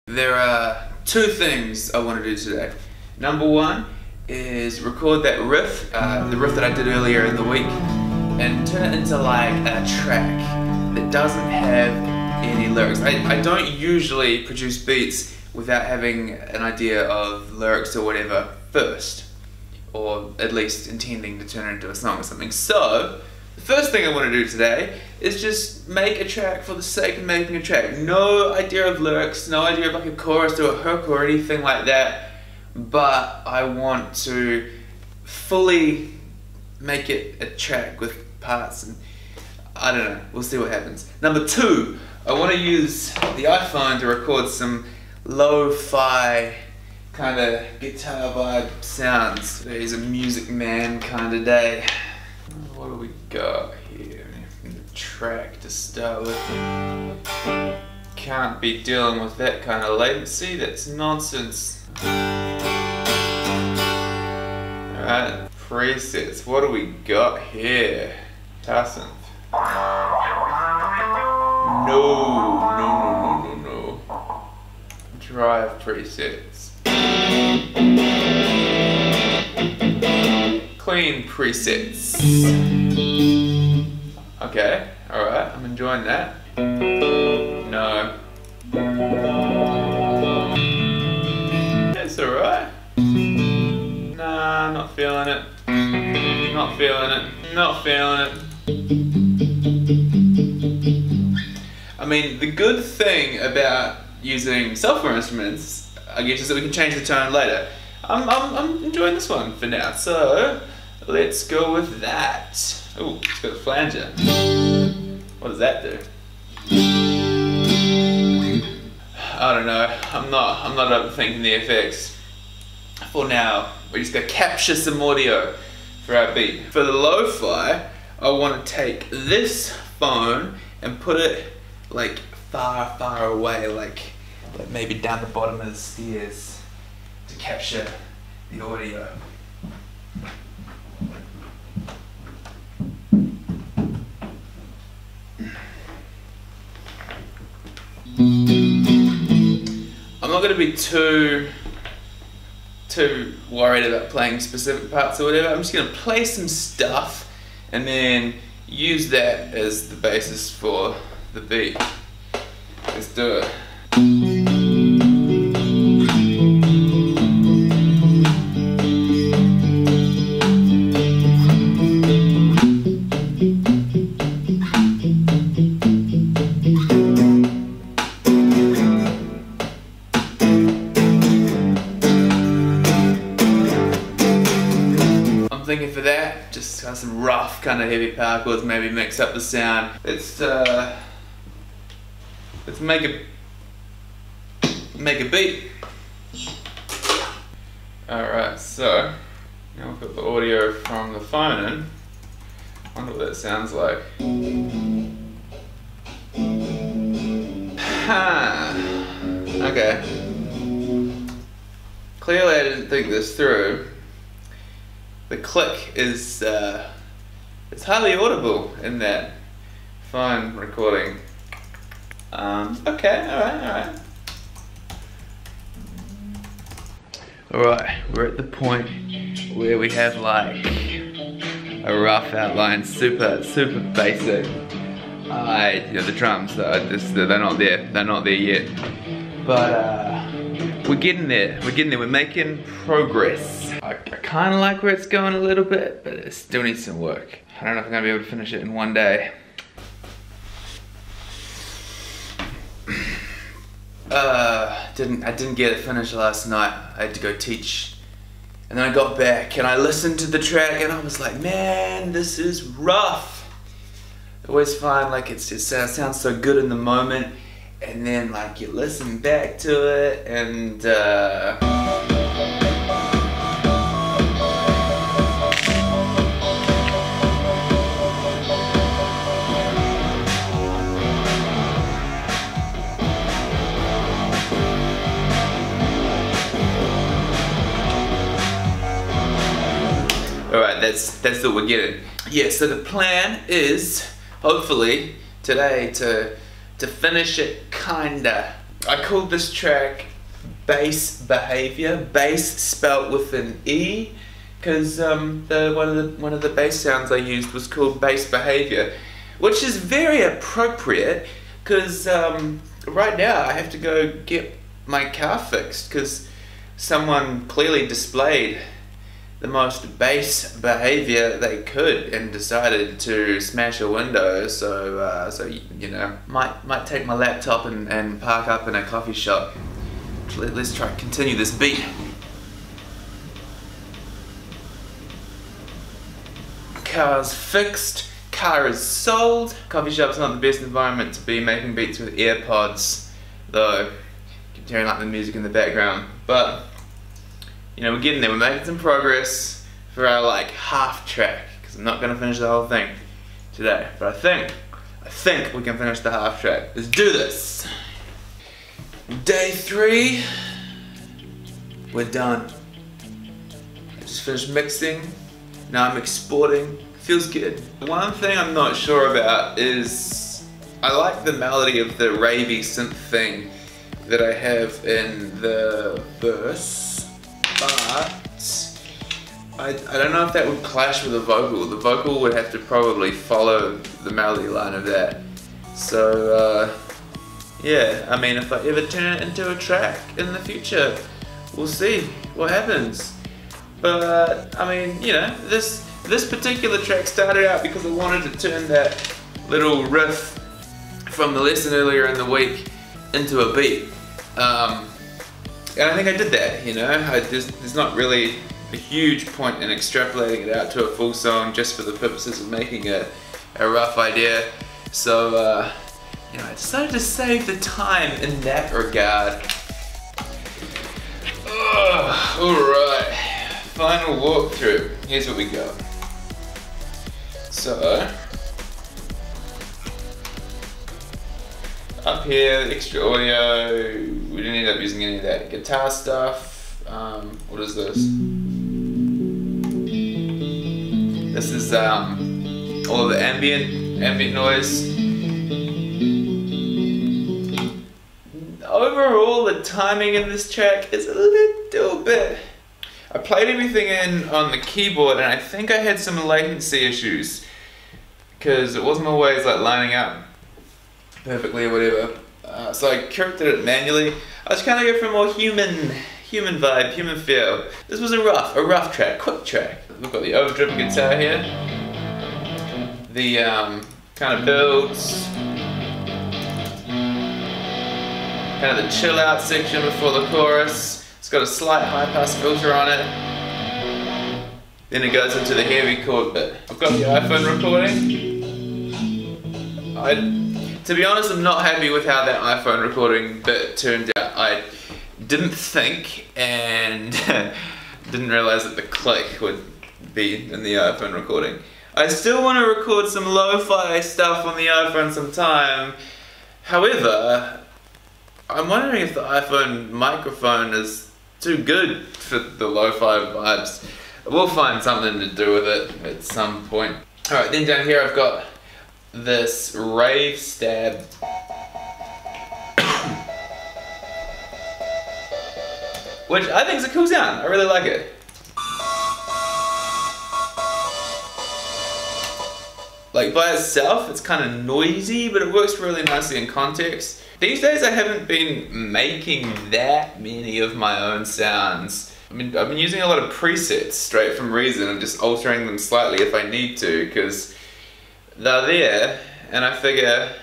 There are two things I want to do today. Number one is record that riff, the riff that I did earlier in the week, and turn it into like a track that doesn't have any lyrics. I don't usually produce beats without having an idea of lyrics or whatever first, or at least intending to turn it into a song or something. So the first thing I want to do today is just make a track for the sake of making a track. No idea of lyrics, no idea of like a chorus or a hook or anything like that, but I want to fully make it a track with parts, and I don't know, we'll see what happens. Number two, I want to use the iPhone to record some lo-fi kind of guitar vibe sounds. Today's a music man kind of day. What do we got here? The track to start with. Can't be dealing with that kind of latency, that's nonsense. Alright, presets. What do we got here? Guitar synth. No. Drive presets. Clean presets. Okay, alright, I'm enjoying that. No. That's alright. Nah, not feeling it. Not feeling it. Not feeling it. I mean, the good thing about using software instruments, I guess, is that we can change the tone later. I'm enjoying this one for now, so let's go with that. Oh, it's got a flanger. What does that do? I don't know. I'm not overthinking the effects. For now, we're just gonna capture some audio for our beat. For the lo-fi, I want to take this phone and put it like far away, like maybe down the bottom of the stairs to capture the audio. I'm not going to be too worried about playing specific parts or whatever. I'm just going to play some stuff and then use that as the basis for the beat. Let's do it. Thinking for that, just have some rough kind of heavy power chords, maybe mix up the sound. Let's make a beat. Alright, so now we've got the audio from the phone in. I wonder what that sounds like. Okay. Clearly I didn't think this through. The click is it's highly audible in that phone recording. Okay, alright. Alright, we're at the point where we have like a rough outline, super basic. The drums they're not there yet. But we're getting there, we're making progress. I kind of like where it's going a little bit, but it still needs some work. I don't know if I'm going to be able to finish it in one day. I didn't get it finished last night. I had to go teach. And then I got back and I listened to the track and I was like, man, this is rough. I always find like it sounds so good in the moment, and then like you listen back to it and alright, that's what we're getting. Yeah, so the plan is hopefully today to finish it kinda. I called this track Bass Behavior, bass spelt with an E, because one of the bass sounds I used was called Bass Behavior, which is very appropriate because right now I have to go get my car fixed because someone clearly displayed the most bass behavior they could and decided to smash a window. So you know, might take my laptop and park up in a coffee shop. Let's try and continue this beat. Car's fixed, car is sold. Coffee shop's not the best environment to be making beats with AirPods, though. Keep hearing like the music in the background, but you know, we're getting there. We're making some progress for our like half track, because I'm not gonna finish the whole thing today, but I think we can finish the half track. Let's do this. Day 3, we're done. I just finished mixing. Now I'm exporting. Feels good. One thing I'm not sure about is I like the melody of the ravey synth thing that I have in the verse, but I don't know if that would clash with the vocal. The vocal would have to probably follow the melody line of that. So yeah, I mean, if I ever turn it into a track in the future, we'll see what happens. But I mean, you know, this particular track started out because I wanted to turn that little riff from the lesson earlier in the week into a beat. And I think I did that, you know. There's not really a huge point in extrapolating it out to a full song just for the purposes of making a rough idea. So, you know, I decided to save the time in that regard. Alright, final walkthrough. Here's what we got. So, up here, extra audio, we didn't end up using any of that guitar stuff. What is this? This is all of the ambient noise. Overall, the timing in this track is a little bit... I played everything in on the keyboard and I think I had some latency issues because it wasn't always like lining up perfectly or whatever. So I corrected it manually. I was kind of going for a more human vibe, human feel. This was a rough track, quick track. We've got the overdriven guitar here. The kind of builds. Kind of the chill out section before the chorus. It's got a slight high pass filter on it. Then it goes into the heavy chord bit. I've got the iPhone recording. To be honest, I'm not happy with how that iPhone recording bit turned out. I didn't think and didn't realize that the click would be in the iPhone recording. I still want to record some lo-fi stuff on the iPhone sometime. However, I'm wondering if the iPhone microphone is too good for the lo-fi vibes. We'll find something to do with it at some point. Alright, then down here I've got this rave stab. Which I think is a cool sound. I really like it. Like by itself, it's kind of noisy, but it works really nicely in context. These days I haven't been making that many of my own sounds. I mean, I've been using a lot of presets straight from Reason and just altering them slightly if I need to, because they're there, and I figure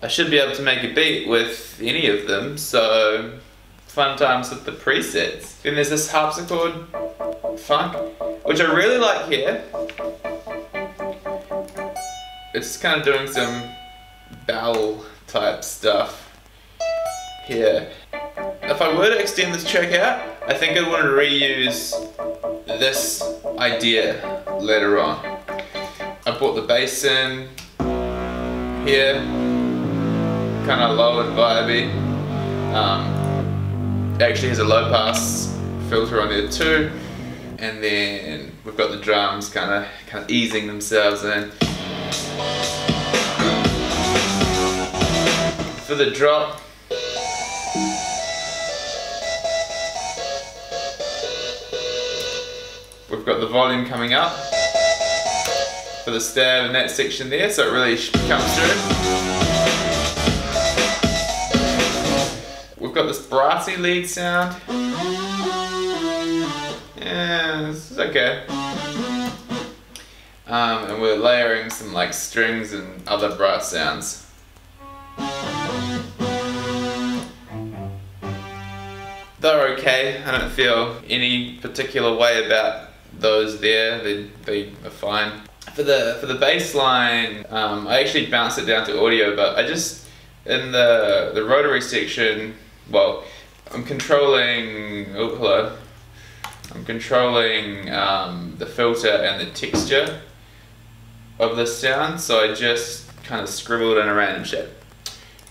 I should be able to make a beat with any of them, so fun times with the presets. Then there's this harpsichord funk, which I really like here. It's kind of doing some bell type stuff here. If I were to extend this track out, I think I'd want to reuse this idea later on. I brought the bass in here, kind of low and vibey. It actually has a low pass filter on there too, and then we've got the drums kind of easing themselves in. For the drop, we've got the volume coming up for the stab in that section there, so it really comes through. We've got this brassy lead sound. Yeah, this is okay. And we're layering some like strings and other brass sounds. They're okay. I don't feel any particular way about those there. They are fine. For the bass line, I actually bounced it down to audio, but I just, in the rotary section, well, I'm controlling, oh hello, I'm controlling the filter and the texture of the sound, so I just kind of scribbled in a random shape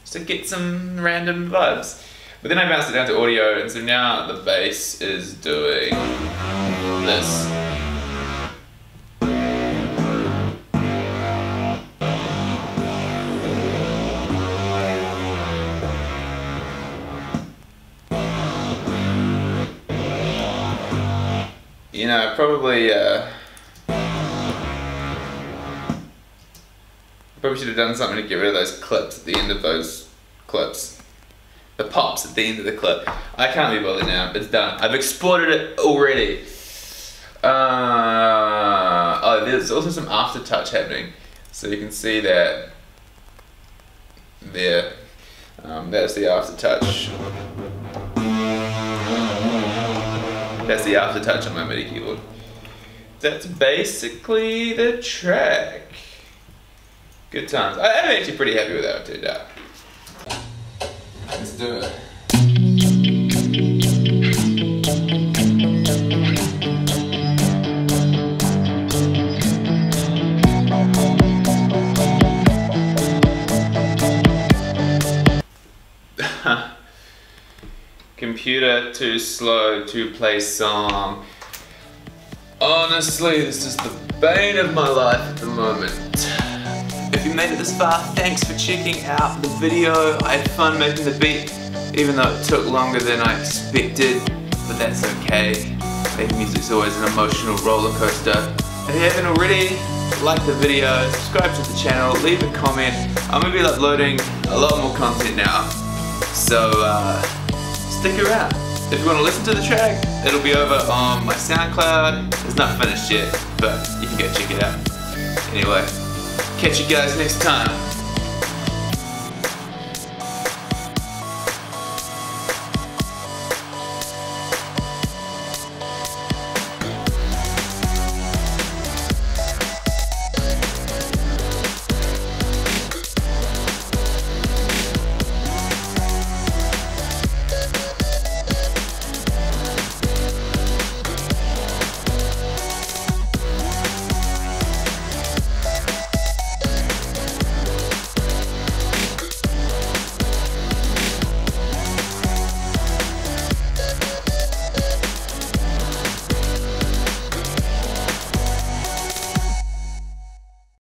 just to get some random vibes. But then I bounced it down to audio, and so now the bass is doing this. You know, probably should have done something to get rid of those clips at the end of those clips. The pops at the end of the clip. I can't be bothered now, it's done. I've exported it already. Oh, there's also some aftertouch happening. So you can see that there. That's the aftertouch. That's the aftertouch on my MIDI keyboard. That's basically the track. Good times. I'm actually pretty happy with how it turned out. Let's do it. Computer too slow to play song. Honestly, this is the bane of my life at the moment. If you made it this far, thanks for checking out the video. I had fun making the beat, even though it took longer than I expected, but that's okay. Making music's always an emotional roller coaster. If you haven't already, like the video, subscribe to the channel, leave a comment. I'm going to be uploading a lot more content now, so stick around. If you want to listen to the track, it'll be over on my SoundCloud. It's not finished yet, but you can go check it out. Anyway, catch you guys next time.